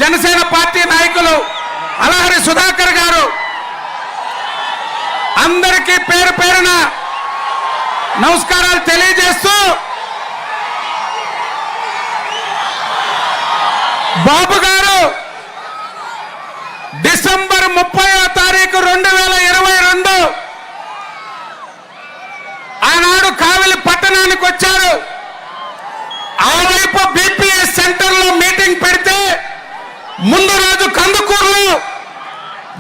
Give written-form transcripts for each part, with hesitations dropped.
Janasena party నాయకులు అలహరి సుధాకర్ గారు, అందరికీ పేరు పేరున నమస్కారాలు తెలియజేస్తూ, బాబు గారు డిసెంబర్ 30వ తారీఖు 2022 ఆనాడు కావలి పట్టణానికి వచ్చారు. ఆ వైపు బీపీఎస్ సెంటర్లో మీటింగ్ పెడితే ముందు రోజు కందుకూరులో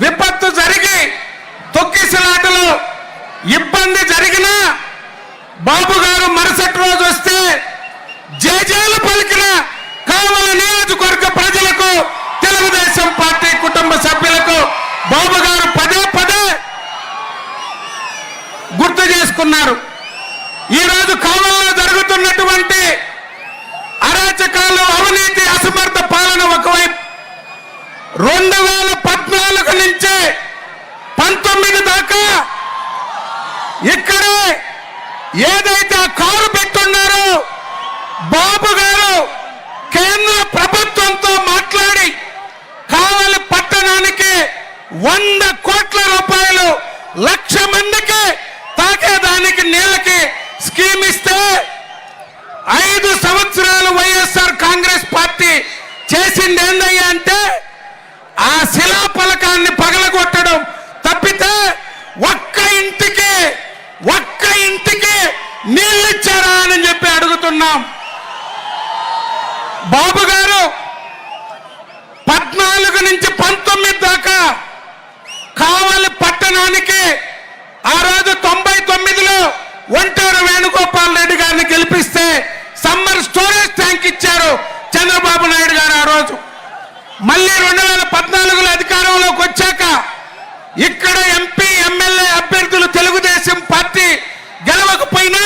విపత్తు జరిగి తొక్కిసలాటలో ఇబ్బంది జరిగిన బాబు గారు మరుసటి రోజు వస్తే జేజేలు పలికిన కావలి నియోజకవర్గ ప్రజలకు, తెలుగుదేశం పార్టీ కుటుంబ సభ్యులకు బాబు గారు పదే పదే గుర్తు చేసుకున్నారు. ఈరోజు కావలిలో జరుగుతున్నటువంటి అరాచకాలు, అవినీతి, అసమర్థ పాలన ఒకవైపు, 2014 నుంచి 19 దాకా ఇక్కడే ఏదైతే ఆ కారు పెట్టున్నారో బాబు గారు కేంద్ర ప్రభుత్వంతో మాట్లాడి కావలి పట్టణానికి 100 కోట్ల రూపాయలు 1,00,000 మందికి తాకేదానికి నీళ్ళకి స్కీమ్ ఇస్తే 5 సంవత్సరాలు వైఎస్ఆర్ కాంగ్రెస్ పార్టీ చేసింది ఏందయ్యా అంటే ఆ శిలాఫలకాన్ని పగలగొట్టడం తప్పితే ఒక్క ఇంటికి నీళ్ళు ఇచ్చారా అని చెప్పి అడుగుతున్నాం. బాబు గారు 14 నుంచి 19 దాకా కావలి పట్టణానికి ఆ రోజు 99లో ఒంటేరు వేణుగోపాల్ రెడ్డి గారిని గెలిపిస్తే సమ్మర్ స్టోరేజ్ ట్యాంక్ ఇచ్చారు చంద్రబాబు నాయుడు గారు ఆ రోజు. మళ్ళీ 2014లో అధికారంలోకి వచ్చాక ఇక్కడ ఎంపీ, ఎమ్మెల్యే అభ్యర్థులు తెలుగుదేశం పార్టీ గెలవకపోయినా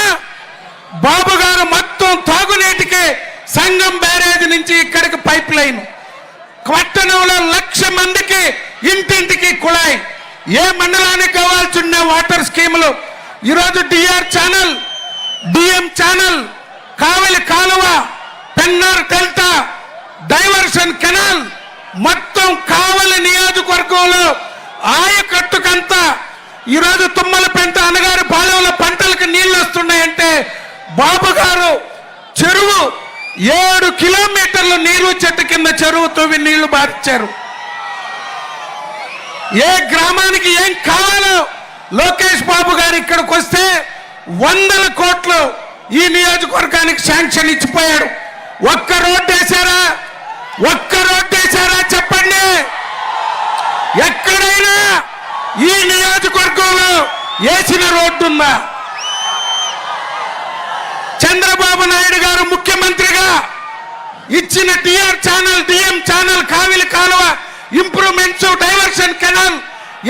బాబు గారు మొత్తం తాగునీటికి సంగం బ్యారేజ్ నుంచి ఇక్కడికి పైప్ లైన్, పట్టణంలో 1,00,000 మందికి ఇంటింటికి కుళాయి, ఏ మండలానికి కావాల్సి ఉన్న వాటర్ స్కీములు, ఈరోజు డిఆర్ ఛానల్, డిఎం ఛానల్, కావలి కాలువ, పెన్నార్ డెల్టా, డైవర్షన్ కెనాల్, మొత్తం కావలి నియోజకవర్గంలో ఆయకట్టుకంతా ఈరోజు తుమ్మలపెంట, అనగారి పాలెంలో పంటలకు నీళ్లు వస్తున్నాయంటే బాబు గారు చెరువు 7 కిలోమీటర్లు నీరు చెట్టు కింద చెరువు తవ్వి నీళ్లు బారిచ్చారు. ఏ గ్రామానికి ఏం కావాలో లోకేష్ బాబు గారు ఇక్కడికి వస్తే 100 కోట్లు ఈ నియోజకవర్గానికి శాంక్షన్ ఇచ్చిపోయాడు. ఒక్క రోడ్డు వేశారా చెప్పండి? ఎక్కడైనా ఈ నియోజకవర్గంలో వేసిన రోడ్డు ఉందా? చంద్రబాబు నాయుడు గారు ముఖ్యమంత్రిగా ఇచ్చిన డిఆర్ ఛానల్, డిఎం ఛానల్, కావిలి కాలువ ఇంప్రూవ్మెంట్స్, డైవర్షన్ కెనాల్,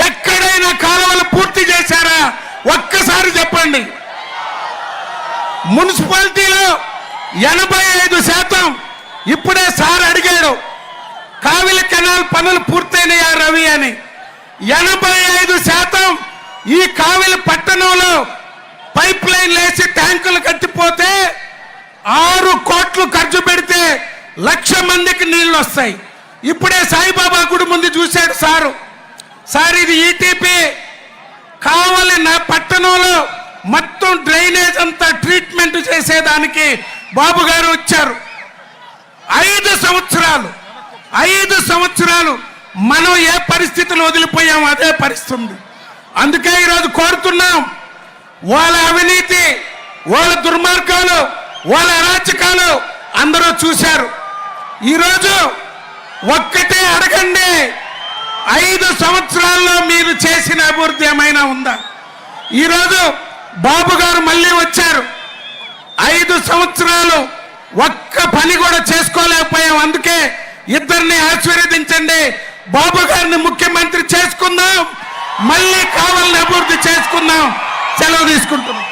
ఎక్కడైనా కాలువలు పూర్తి చేశారా? ఒక్కసారి చెప్పండి. మున్సిపాలిటీలో 85% ఇప్పుడే సార్ అడిగాడు, కావిలి కెనాల్ పనులు పూర్తయినాయా రవి అని. 85% ఈ కావిలి పట్టణంలో పైప్ లైన్ వేసి ట్యాంకులు కట్టిపోతే 6 కోట్లు ఖర్చు పెడితే 1,00,000 మందికి నీళ్లు వస్తాయి. ఇప్పుడే సాయిబాబా గుడి ముందు చూశాడు సార్ ఇది ఈటీపీ కావలి నా పట్టణంలో మొత్తం డ్రైనేజ్ అంతా ట్రీట్మెంట్ చేసేదానికి బాబు గారు వచ్చారు. 5 సంవత్సరాలు మనం ఏ పరిస్థితులు వదిలిపోయాం అదే పరిస్థితి. అందుకే ఈరోజు కోరుతున్నాం, వాళ్ళ అవినీతి, వాళ్ళ దుర్మార్గాలు, వాళ్ళ అరాచకాలు అందరూ చూశారు. ఈరోజు ఒక్కటే అడగండి, 5 సంవత్సరాల్లో మీరు చేసిన అభివృద్ధి ఏమైనా ఉందా? ఈరోజు బాబు గారు మళ్ళీ వచ్చారు. 5 సంవత్సరాలు ఒక్క పని కూడా చేసుకోలేకపోయాం. అందుకే ఇద్దరిని ఆశీర్వదించండి, బాబు గారిని ముఖ్యమంత్రి చేసుకుందాం, మళ్ళీ కావాలని అభివృద్ధి చేసుకుందాం. సెలవు తీసుకుంటున్నాం.